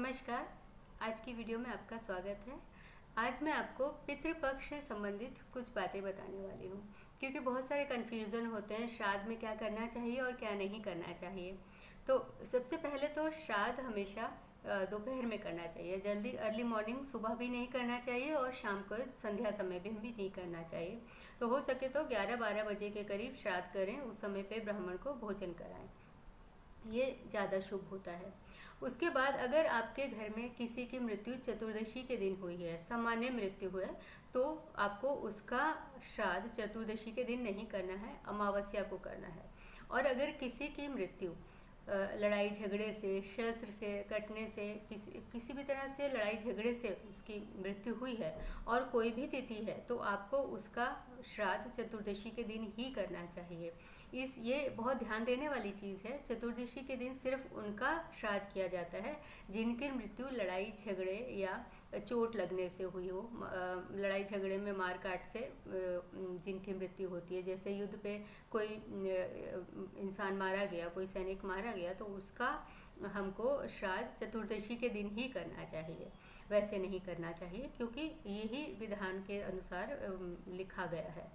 नमस्कार। आज की वीडियो में आपका स्वागत है। आज मैं आपको पितृपक्ष से संबंधित कुछ बातें बताने वाली हूँ, क्योंकि बहुत सारे कन्फ्यूज़न होते हैं श्राद्ध में क्या करना चाहिए और क्या नहीं करना चाहिए। तो सबसे पहले तो श्राद्ध हमेशा दोपहर में करना चाहिए, जल्दी अर्ली मॉर्निंग सुबह भी नहीं करना चाहिए और शाम को संध्या समय भी नहीं करना चाहिए। तो हो सके तो 11-12 बजे के करीब श्राद्ध करें, उस समय पे ब्राह्मण को भोजन कराएं, ये ज़्यादा शुभ होता है। उसके बाद अगर आपके घर में किसी की मृत्यु चतुर्दशी के दिन हुई है, सामान्य मृत्यु हुई है, तो आपको उसका श्राद्ध चतुर्दशी के दिन नहीं करना है, अमावस्या को करना है। और अगर किसी की मृत्यु लड़ाई झगड़े से, शस्त्र से कटने से, किसी भी तरह से लड़ाई झगड़े से उसकी मृत्यु हुई है और कोई भी तिथि है, तो आपको उसका श्राद्ध चतुर्दशी के दिन ही करना चाहिए। ये बहुत ध्यान देने वाली चीज़ है। चतुर्दशी के दिन सिर्फ उनका श्राद्ध किया जाता है जिनकी मृत्यु लड़ाई झगड़े या चोट लगने से हुई हो, लड़ाई झगड़े में मार काट से जिनकी मृत्यु होती है। जैसे युद्ध पे कोई इंसान मारा गया, कोई सैनिक मारा गया, तो उसका हमको श्राद्ध चतुर्दशी के दिन ही करना चाहिए, वैसे नहीं करना चाहिए, क्योंकि यही विधान के अनुसार लिखा गया है।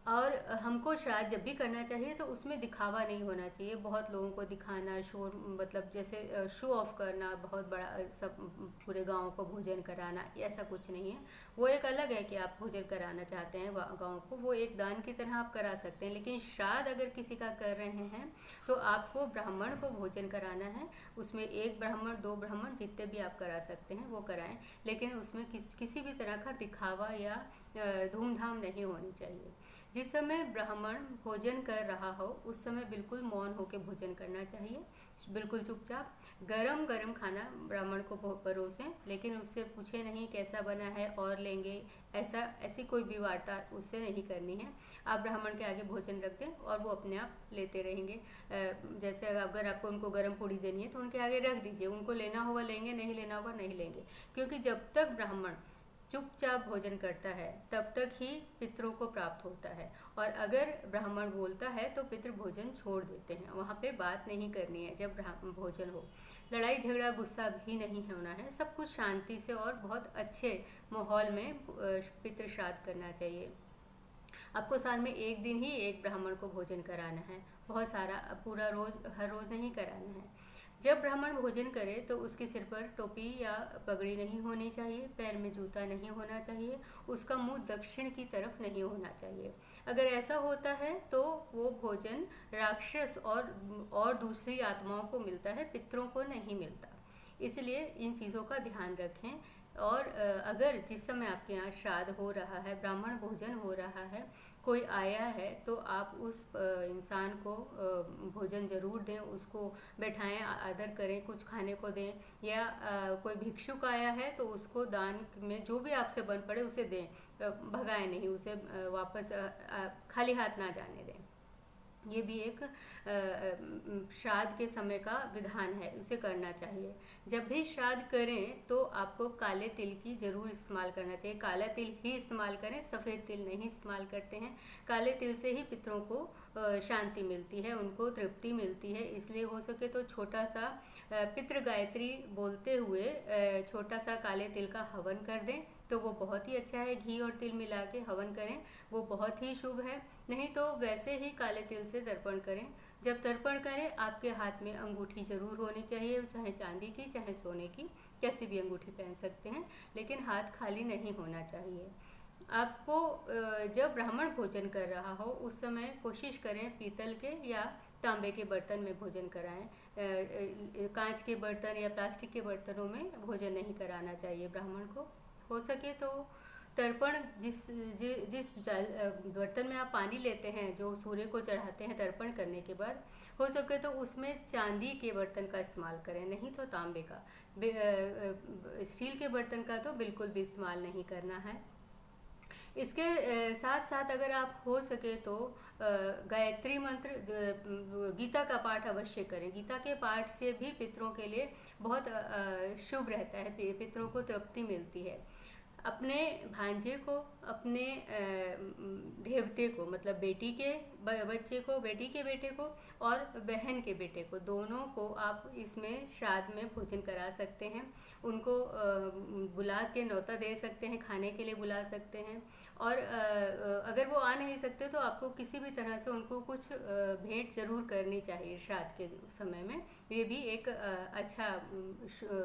और हमको श्राद्ध जब भी करना चाहिए तो उसमें दिखावा नहीं होना चाहिए, बहुत लोगों को दिखाना, शोर, मतलब जैसे शो ऑफ करना, बहुत बड़ा सब पूरे गांव को भोजन कराना, ऐसा कुछ नहीं है। वो एक अलग है कि आप भोजन कराना चाहते हैं गांव को, वो एक दान की तरह आप करा सकते हैं। लेकिन श्राद्ध अगर किसी का कर रहे हैं तो आपको ब्राह्मण को भोजन कराना है। उसमें 1 ब्राह्मण, 2 ब्राह्मण, जितने भी आप करा सकते हैं वो कराएं, लेकिन उसमें किसी भी तरह का दिखावा या धूमधाम नहीं होनी चाहिए। जिस समय ब्राह्मण भोजन कर रहा हो उस समय बिल्कुल मौन होकर भोजन करना चाहिए, बिल्कुल चुपचाप। गरम गरम खाना ब्राह्मण को परोसें, लेकिन उससे पूछे नहीं कैसा बना है और लेंगे, ऐसी कोई भी वार्ता उससे नहीं करनी है। आप ब्राह्मण के आगे भोजन रख दें और वो अपने आप लेते रहेंगे। जैसे अगर आपको उनको गरम पूड़ी देनी है तो उनके आगे रख दीजिए, उनको लेना होगा लेंगे, नहीं लेना होगा नहीं लेंगे। क्योंकि जब तक ब्राह्मण चुपचाप भोजन करता है तब तक ही पितरों को प्राप्त होता है, और अगर ब्राह्मण बोलता है तो पितृ भोजन छोड़ देते हैं। वहाँ पे बात नहीं करनी है जब भोजन हो। लड़ाई झगड़ा गुस्सा भी नहीं होना है, सब कुछ शांति से और बहुत अच्छे माहौल में पितृ श्राद्ध करना चाहिए। आपको साल में 1 दिन ही 1 ब्राह्मण को भोजन कराना है, बहुत सारा पूरा रोज हर रोज नहीं कराना है। जब ब्राह्मण भोजन करे तो उसके सिर पर टोपी या पगड़ी नहीं होनी चाहिए, पैर में जूता नहीं होना चाहिए, उसका मुंह दक्षिण की तरफ नहीं होना चाहिए। अगर ऐसा होता है तो वो भोजन राक्षस और दूसरी आत्माओं को मिलता है, पितरों को नहीं मिलता। इसलिए इन चीज़ों का ध्यान रखें। और अगर जिस समय आपके यहाँ श्राद्ध हो रहा है, ब्राह्मण भोजन हो रहा है, कोई आया है, तो आप उस इंसान को भोजन जरूर दें, उसको बैठाएं, आदर करें, कुछ खाने को दें। या कोई भिक्षुक आया है तो उसको दान में जो भी आपसे बन पड़े उसे दें, भगाएं नहीं, उसे वापस खाली हाथ ना जाने दें। ये भी एक श्राद्ध के समय का विधान है, उसे करना चाहिए। जब भी श्राद्ध करें तो आपको काले तिल की जरूर इस्तेमाल करना चाहिए, काला तिल ही इस्तेमाल करें, सफ़ेद तिल नहीं इस्तेमाल करते हैं। काले तिल से ही पितरों को शांति मिलती है, उनको तृप्ति मिलती है। इसलिए हो सके तो छोटा सा पितृ गायत्री बोलते हुए छोटा सा काले तिल का हवन कर दें, तो वो बहुत ही अच्छा है। घी और तिल मिला के हवन करें, वो बहुत ही शुभ है। नहीं तो वैसे ही काले तिल से तर्पण करें। जब तर्पण करें आपके हाथ में अंगूठी जरूर होनी चाहिए, चाहे चांदी की चाहे सोने की, कैसी भी अंगूठी पहन सकते हैं, लेकिन हाथ खाली नहीं होना चाहिए। आपको जब ब्राह्मण भोजन कर रहा हो उस समय कोशिश करें पीतल के या तांबे के बर्तन में भोजन कराएं। कांच के बर्तन या प्लास्टिक के बर्तनों में भोजन नहीं कराना चाहिए ब्राह्मण को। हो सके तो तर्पण जिस बर्तन में आप पानी लेते हैं, जो सूर्य को चढ़ाते हैं तर्पण करने के बाद, हो सके तो उसमें चांदी के बर्तन का इस्तेमाल करें, नहीं तो तांबे का। स्टील के बर्तन का तो बिल्कुल भी इस्तेमाल नहीं करना है। इसके साथ साथ अगर आप हो सके तो गायत्री मंत्र, गीता का पाठ अवश्य करें। गीता के पाठ से भी पितरों के लिए बहुत शुभ रहता है, पितरों को तृप्ति मिलती है। अपने भांजे को, अपने देवते को, मतलब बेटी के बच्चे को, बेटी के बेटे को और बहन के बेटे को, दोनों को आप इसमें श्राद्ध में भोजन करा सकते हैं। उनको बुला के न्योता दे सकते हैं, खाने के लिए बुला सकते हैं। और अगर वो आ नहीं सकते तो आपको किसी भी तरह से उनको कुछ भेंट जरूर करनी चाहिए श्राद्ध के समय में। ये भी एक अच्छा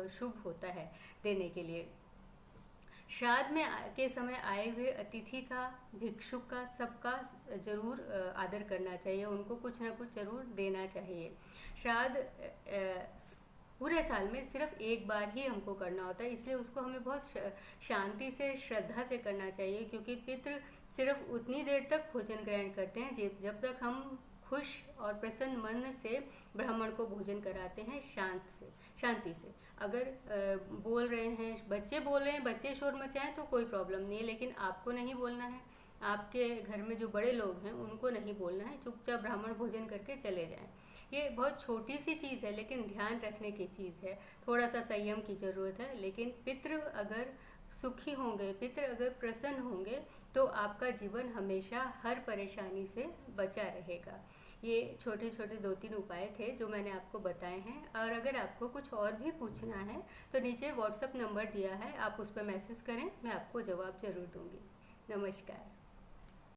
शुभ होता है देने के लिए। श्राद्ध में के समय आए हुए अतिथि का, भिक्षुक का, सबका जरूर आदर करना चाहिए। उनको कुछ ना कुछ जरूर देना चाहिए। श्राद्ध पूरे साल में सिर्फ एक बार ही हमको करना होता है, इसलिए उसको हमें बहुत शांति से, श्रद्धा से करना चाहिए। क्योंकि पितृ सिर्फ उतनी देर तक भोजन ग्रहण करते हैं जब तक हम खुश और प्रसन्न मन से ब्राह्मण को भोजन कराते हैं, शांति से। अगर बोल रहे हैं, बच्चे बोल रहे हैं, बच्चे शोर मचाएं तो कोई प्रॉब्लम नहीं है, लेकिन आपको नहीं बोलना है। आपके घर में जो बड़े लोग हैं उनको नहीं बोलना है, चुपचाप ब्राह्मण भोजन करके चले जाएं। ये बहुत छोटी सी चीज़ है, लेकिन ध्यान रखने की चीज़ है। थोड़ा सा संयम की ज़रूरत है। लेकिन पितृ अगर सुखी होंगे, पितृ अगर प्रसन्न होंगे तो आपका जीवन हमेशा हर परेशानी से बचा रहेगा। ये छोटे छोटे 2-3 उपाय थे जो मैंने आपको बताए हैं। और अगर आपको कुछ और भी पूछना है तो नीचे व्हाट्सएप नंबर दिया है, आप उस पर मैसेज करें, मैं आपको जवाब ज़रूर दूंगी। नमस्कार।